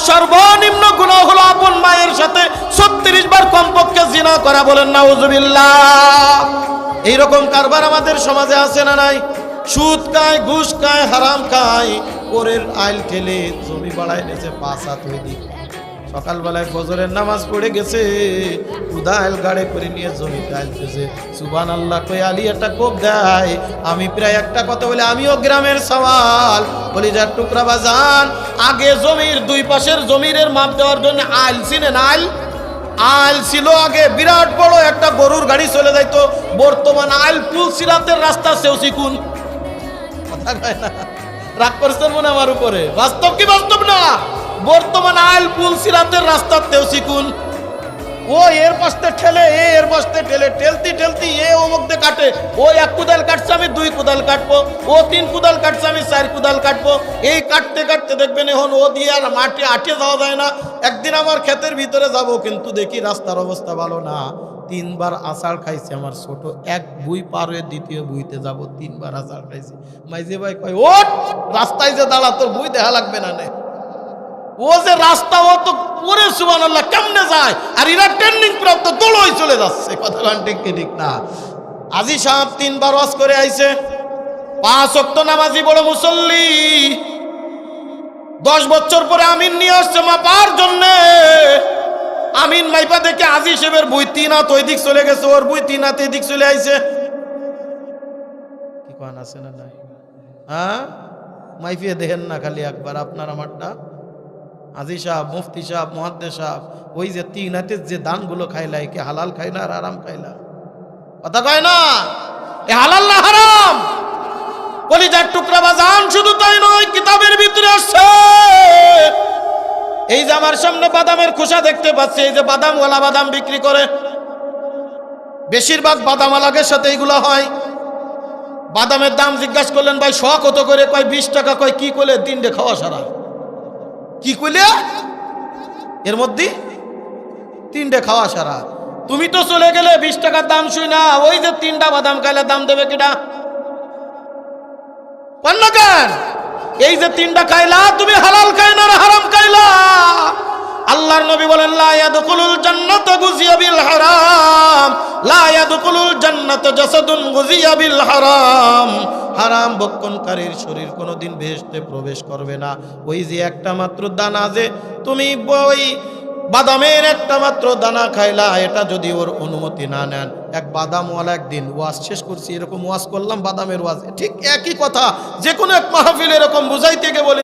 সর্বনিম্ন গুনাহ হলো আপন মায়ের সাথে 36 বার কমপক্ষে জিনা করা। বলেন নাউজুবিল্লাহ। এইরকম কারবার আমাদের সমাজে আছে না নাই? সুদ খায়, ঘুষ খায়, হারাম খায়, পরের আইল ঠেলে জমি বাড়ায় নিয়েছে 5 হাত হয়ে দিক। সকালবেলায় ফজরের নামাজ পড়ে গেছে, উদাইল গাড়ে করে নিয়ে জমিতে আইলতেছে, সুবহানাল্লাহ কই আলী একটা কোপ দেয়। আমি প্রায় একটা কথা বলে, আমিও গ্রামের সওয়াল কলিজার টুকরা বাজান, আগে জমির দুই পাশের জমির মাপ দেওয়ার জন্য আইল চিনেন? আইল ছিল আগে বিরাট বড় একটা গরুর গাড়ি চলে যাইতো। বর্তমান আইল পুল সিরাতের রাস্তা সেও শিখুন। কথা কয় না? রাগ করছেন মনে আমার উপরে? বাস্তব কি বাস্তব না? বর্তমান আইল পুল সিরাতের রাস্তাতেও শিখুন। ও এর পাশে ঠেলে, এর পাশে ঠেলে, ঠেলতি ঠেলতি এ অমুক দিয়ে কাটে। ও 1 কুদাল কাটছে, আমি 2 কুদাল কাটবো। ও 3 কুদাল কাটছে, আমি 4 কুদাল কাটবো। এই কাটতে কাটতে দেখবেন এখন ও দিয়ে আর মাটি আটে যাওয়া যায় না। একদিন আমার ক্ষেতের ভিতরে যাব, কিন্তু দেখি রাস্তার অবস্থা ভালো না। 3 বার আছাড় খাইছে আমার ছোট, 1 বুই পার হয়ে 2য় বুইতে যাব, 3 বার আছাড় খাইছে। মাইজে ভাই কয়, ওঠ রাস্তায় যে দাঁড়া, তোর বুই দেখা লাগবে না নে। ও যে রাস্তা, ও তো পরে সুবহানাল্লাহ কেমনে যায়, আর এরা ট্রেনিং প্রাপ্ত দৌড়ই চলে যাচ্ছে। কথা ঠিক কি ঠিক না? আজি সাহেব 3 বার ওয়াজ করে আইছে, 5 ওয়াক্ত নামাজি, বড় মুসল্লি। 10 বছর পরে আমিন নিয়ে আসছে মাপার জন্য। আমিন মাইপা দেখে আজি সাহেবের বই 3 হাত ওই দিক চলে গেছে, ওর বই 3 হাত এদিক চলে আইছে। কি কোন আছে না নাই? হ্যাঁ, মাইফিয়ে দেখেন না খালি একবার আপনার আমারটা। আজি সাহেব, মুফতি সাহেব, মুহাদ্দিস সাহেব, ওই যে 3 হাতের যে দানগুলো খাইলা, একে হালাল খাইলা আর হারাম খাইলা? কথা কয় না? এ হালাল না হারাম? কলিজার টুকরা বাজান, শুধু তাই নয়, কিতাবের ভিতরে আসছে। এই যে আমার সামনে বাদামের খোসা দেখতে পাচ্ছি, এই যে বাদামওয়ালা বাদাম বিক্রি করে, বেশিরভাগ বাদামওয়ালাদের সাথে এইগুলো হয়। বাদামের দাম জিজ্ঞাসা করলেন, ভাই শ কত করে? কয় 20 টাকা। কয় কি করলে? 3টে খাওয়া সারা। কি কইলে? এর মধ্যে 3টে খাওয়া সারা। তুমি তো চলে গেলে 20 টাকার দাম শুই না, ওই যে 3টা বাদাম খাইলে দাম দেবে কিনা? কেন? এই যে 3টা খাইলা, তুমি হালাল খাইলা না হারাম খাইলা? আল্লাহর নবী বলেন, লা ইয়াদখুলুল জান্নাতা গুযিয়া বিল হারাম, লা ইয়াদখুলুল জান্নাতা জাসাদুন গুযিয়া বিল হারাম। হারাম ভক্ষণকারীর শরীর কোনোদিন বেহেশতে প্রবেশ করবে না। ওই যে একটা মাত্র দানা, যে তুমি ওই বাদামের একটা মাত্র দানা খাইলা, এটা যদি ওর অনুমতি না নেন। এক বাদামওয়ালা একদিন ওয়াজ শেষ করছি, এরকম ওয়াজ করলাম বাদামের ওয়াজ, ঠিক একই কথা যে কোনো এক মাহফিল এরকম বুঝাইতে গিয়ে বলে